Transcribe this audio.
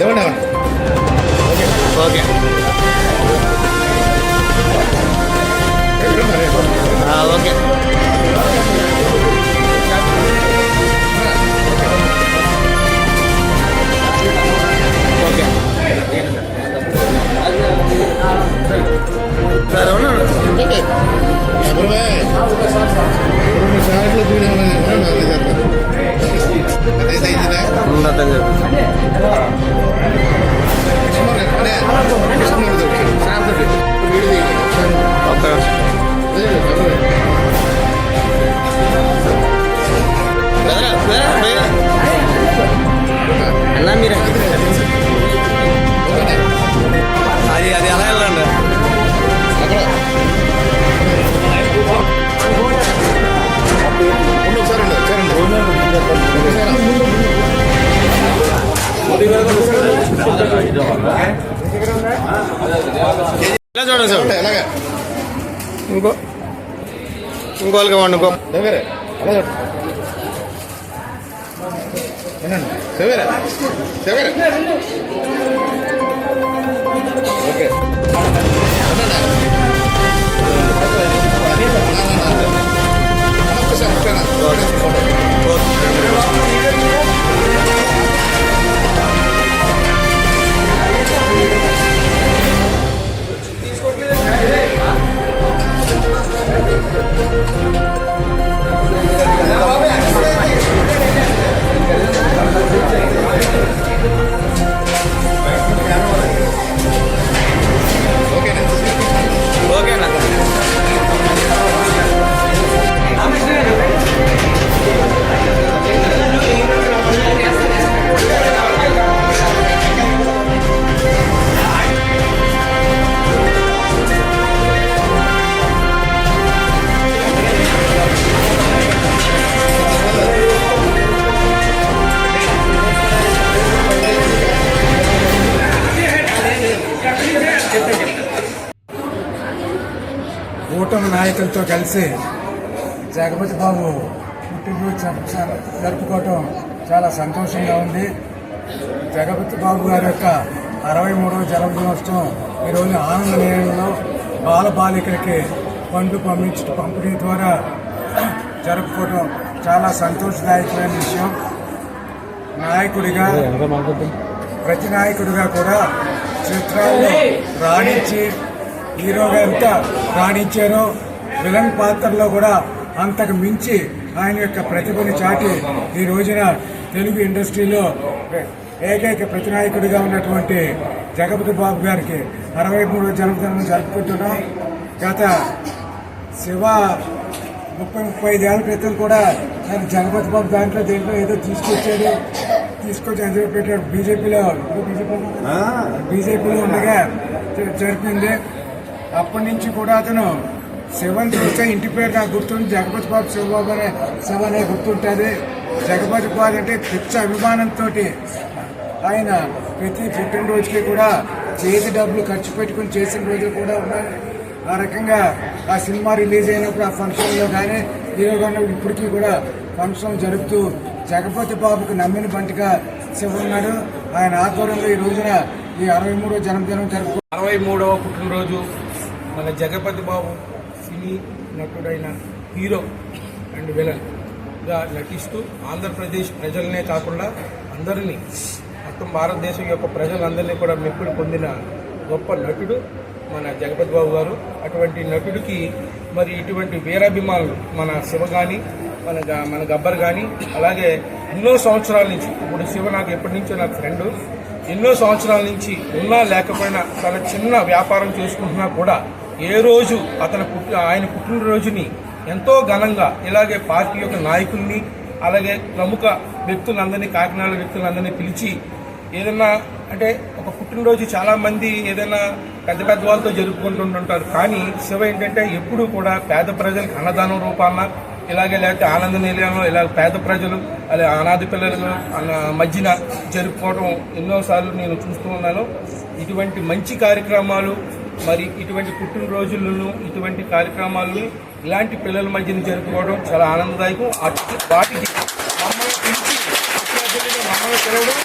ఏమండి okay okay okay sir అవునా అన్నా మీరు అది అది అలా వెళ్ళండి చూడండి సార్ ఎలాగా ఇంకోళ్ళకి ఇవ్వండి ఇంకో దగ్గరే అలా చూడండి సెవెరా సెవెరా ఓకే కూటమి నాయకులతో కలిసి జగపతి బాబు పుట్టినరోజు జరుపుకోవటం చాలా సంతోషంగా ఉంది. జగపతి బాబు గారి యొక్క 63వ జన్మదినోత్సవం ఈరోజు ఆనంద నిలయంలో బాలబాలికలకి పండ్లు పంపిణీ ద్వారా జరుపుకోవటం చాలా సంతోషదాయకమైన విషయం. నాయకుడిగా ప్రతి నాయకుడిగా కూడా చిత్రాల్లో రాణించి హీరోగా ఎంత రాణించారో విలన్ పాత్రలో కూడా అంతకు మించి ఆయన యొక్క ప్రతిభని చాటి ఈ రోజున తెలుగు ఇండస్ట్రీలో ఏకైక ప్రతినాయకుడిగా ఉన్నటువంటి జగపతి బాబు గారికి 63వ జన్మదినం జరుపుకుంటున్నాం. గత శివ 30-35 ఏళ్ల క్రితం కూడా ఆయన జగపతి బాబు దాంట్లో దేంట్లో ఏదో తీసుకొచ్చి అందులో పెట్టాడు. బీజేపీలో ఉండగా జరిపింది. అప్పటి నుంచి కూడా అతను శివని చూస్తే ఇంటి పేరు నాకు గుర్తుంది, జగపతి బాబు శివబాబు అనే శివ అనే గుర్తుంటుంది. జగపతి బాబు అంటే పిచ్చ అభిమానంతో ఆయన ప్రతి పుట్టినరోజుకి కూడా చేతి డబ్బులు ఖర్చు పెట్టుకుని చేసిన రోజులు కూడా ఉన్నాయి. ఆ రకంగా ఆ సినిమా రిలీజ్ అయినప్పుడు ఆ ఫంక్షన్లో కానీ హీరోగా ఉన్నప్పుడు ఇప్పటికీ కూడా ఫంక్షన్ జరుపుతూ జగపతి బాబుకు నమ్మిన బంటిగా శివ ఉన్నాడు. ఆయన ఆధ్వర్యంలో ఈ రోజున ఈ 63వ జన్మదినం జరుపు 63వ పుట్టినరోజు మన జగపతి బాబు సినీ నటుడైన హీరో అండ్ విలన్గా నటిస్తూ ఆంధ్రప్రదేశ్ ప్రజలనే కాకుండా అందరినీ మొత్తం భారతదేశం యొక్క ప్రజలందరినీ కూడా మెప్పులు పొందిన గొప్ప నటుడు మన జగపతి బాబు గారు. అటువంటి నటుడికి మరి ఇటువంటి వీరాభిమానులు మన శివ కానీ మన గబ్బర్ కానీ అలాగే ఎన్నో సంవత్సరాల నుంచి, ఇప్పుడు శివ నాకు ఎప్పటి నుంచో నాకు ఫ్రెండ్, ఎన్నో సంవత్సరాల నుంచి ఉన్నా లేకపోయినా తన చిన్న వ్యాపారం చేసుకుంటున్నా కూడా ఏ రోజు ఆయన పుట్టినరోజుని ఎంతో ఘనంగా ఇలాగే పార్టీ యొక్క నాయకుల్ని అలాగే ప్రముఖ వ్యక్తులందరినీ, కాకినాడ వ్యక్తులందరినీ పిలిచి ఏదన్నా అంటే ఒక పుట్టినరోజు చాలా మంది ఏదైనా పెద్ద పెద్ద వాళ్ళతో జరుపుకుంటుంటారు. కానీ శివ ఏంటంటే ఎప్పుడూ కూడా పేద ప్రజలకు అన్నదానం రూపాన ఇలాగే లేకపోతే ఆనంద నిలయంలో ఇలా పేద ప్రజలు అలా అనాథ పిల్లల మధ్యన జరుపుకోవడం ఎన్నోసార్లు నేను చూస్తూ ఉన్నాను. ఇటువంటి మంచి కార్యక్రమాలు మరి ఇటువంటి పుట్టినరోజులను ఇటువంటి కార్యక్రమాలను ఇలాంటి పిల్లల మధ్యన జరుపుకోవడం చాలా ఆనందదాయకం. వాటికి మమ్మల్ని పిలిచి మమ్మల్ని పిలవడం